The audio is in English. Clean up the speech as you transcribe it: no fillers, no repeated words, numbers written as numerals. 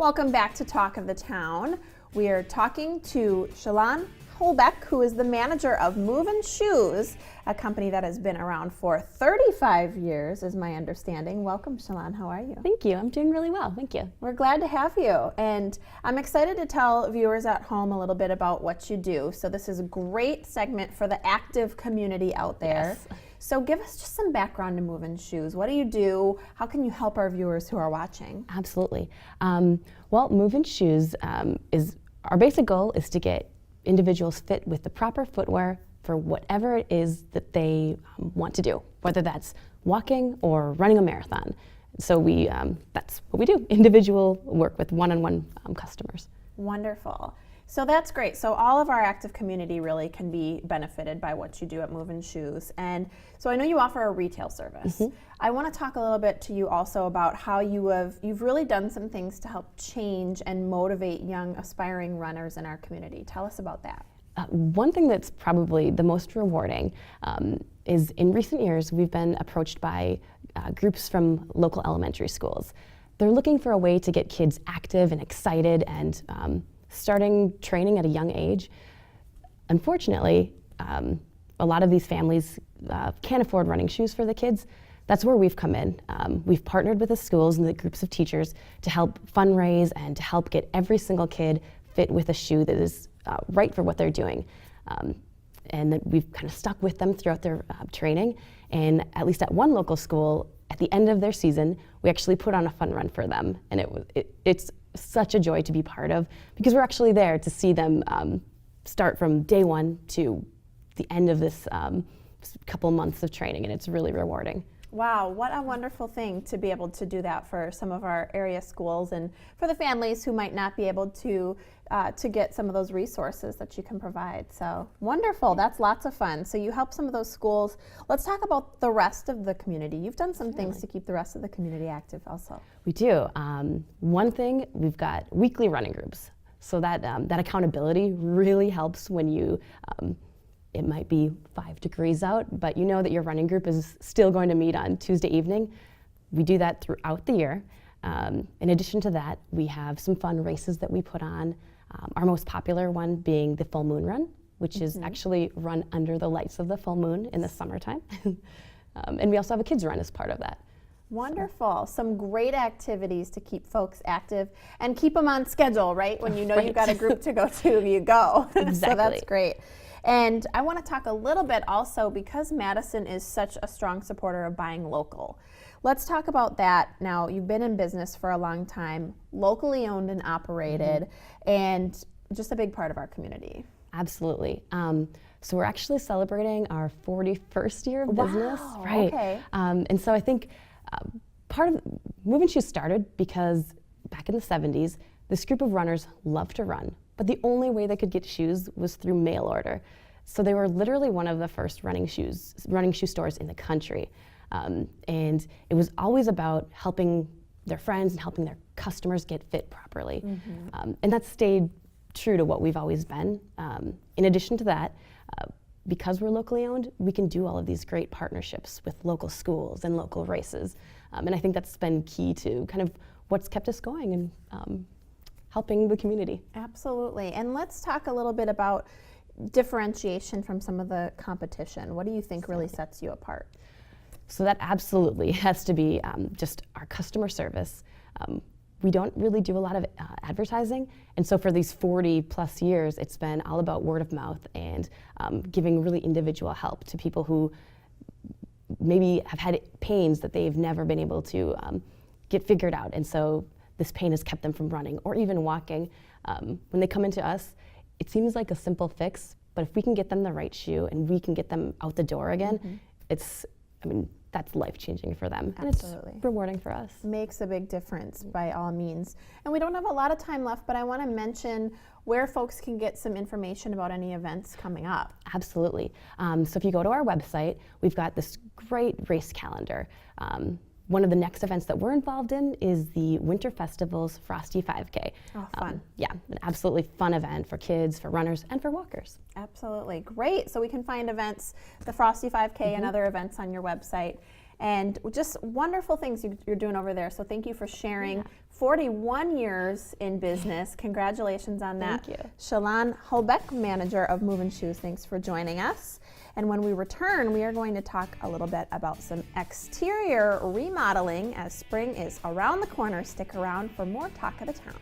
Welcome back to Talk of the Town. We are talking to Shalon Holbeck, who is the manager of Movin Shoes, a company that has been around for 35 years, is my understanding. Welcome, Shalon. How are you? Thank you. I'm doing really well. Thank you. We're glad to have you. And I'm excited to tell viewers at home a little bit about what you do. So this is a great segment for the active community out there. Yes. So give us just some background to Movin Shoes. What do you do? How can you help our viewers who are watching? Absolutely. Well, Movin Shoes is our basic goal is to get individuals fit with the proper footwear for whatever it is that they want to do, whether that's walking or running a marathon. So that's what we do, individual work with one-on-one customers. Wonderful. So that's great. So all of our active community really can be benefited by what you do at Movin Shoes. And so I know you offer a retail service. Mm-hmm. I want to talk a little bit to you also about how you've really done some things to help change and motivate young aspiring runners in our community. Tell us about that. One thing that's probably the most rewarding is in recent years we've been approached by groups from local elementary schools. They're looking for a way to get kids active and excited and starting training at a young age. Unfortunately, a lot of these families can't afford running shoes for the kids. That's where we've come in. We've partnered with the schools and the groups of teachers to help fundraise and to help get every single kid fit with a shoe that is right for what they're doing. And that we've kind of stuck with them throughout their training. And at least at one local school, at the end of their season, we actually put on a fun run for them. And it's such a joy to be part of, because we're actually there to see them start from day one to the end of this couple months of training, and it's really rewarding. Wow, what a wonderful thing to be able to do that for some of our area schools and for the families who might not be able to get some of those resources that you can provide. So wonderful, that's lots of fun. So you help some of those schools. Let's talk about the rest of the community. You've done some things to keep the rest of the community active also. We do. One thing, we've got weekly running groups. So that accountability really helps when you it might be 5 degrees out, but you know that your running group is still going to meet on Tuesday evening. We do that throughout the year. In addition to that, we have some fun races that we put on. Our most popular one being the full moon run, which is actually run under the lights of the full moon in the summertime. And we also have a kids run as part of that. Wonderful. Some great activities to keep folks active and keep them on schedule, right? When you know you've got a group to go to, you go. Exactly. So that's great. And I want to talk a little bit also, because Madison is such a strong supporter of buying local. Let's talk about that now. You've been in business for a long time, locally owned and operated, and just a big part of our community. Absolutely. So we're actually celebrating our 41st year of business. Wow, right? Okay. And so I think part of Movin Shoes started because back in the 70s, this group of runners loved to run, but the only way they could get shoes was through mail order. So they were literally one of the first running shoe stores in the country. And it was always about helping their friends and helping their customers get fit properly. And that stayed true to what we've always been. In addition to that, because we're locally owned, we can do all of these great partnerships with local schools and local races. And I think that's been key to kind of what's kept us going and helping the community. Absolutely. And let's talk a little bit about differentiation from some of the competition. What do you think really sets you apart? So that absolutely has to be just our customer service. We don't really do a lot of advertising, and so for these 40 plus years, it's been all about word of mouth and giving really individual help to people who maybe have had pains that they've never been able to get figured out, and so this pain has kept them from running or even walking. When they come into us, it seems like a simple fix, but if we can get them the right shoe and we can get them out the door again, that's life-changing for them. Absolutely. And it's rewarding for us. Makes a big difference by all means. And we don't have a lot of time left, but I want to mention where folks can get some information about any events coming up. Absolutely. So if you go to our website, we've got this great race calendar. One of the next events that we're involved in is the Winter Festival's Frosty 5K. Oh, fun. Yeah, an absolutely fun event for kids, for runners, and for walkers. Absolutely. Great. So we can find events, the Frosty 5K and other events on your website. And just wonderful things you're doing over there. So thank you for sharing 41 years in business. Congratulations on that. Thank you. Shalon Holbeck, manager of Movin Shoes, thanks for joining us. And when we return, we are going to talk a little bit about some exterior remodeling as spring is around the corner. Stick around for more Talk of the Town.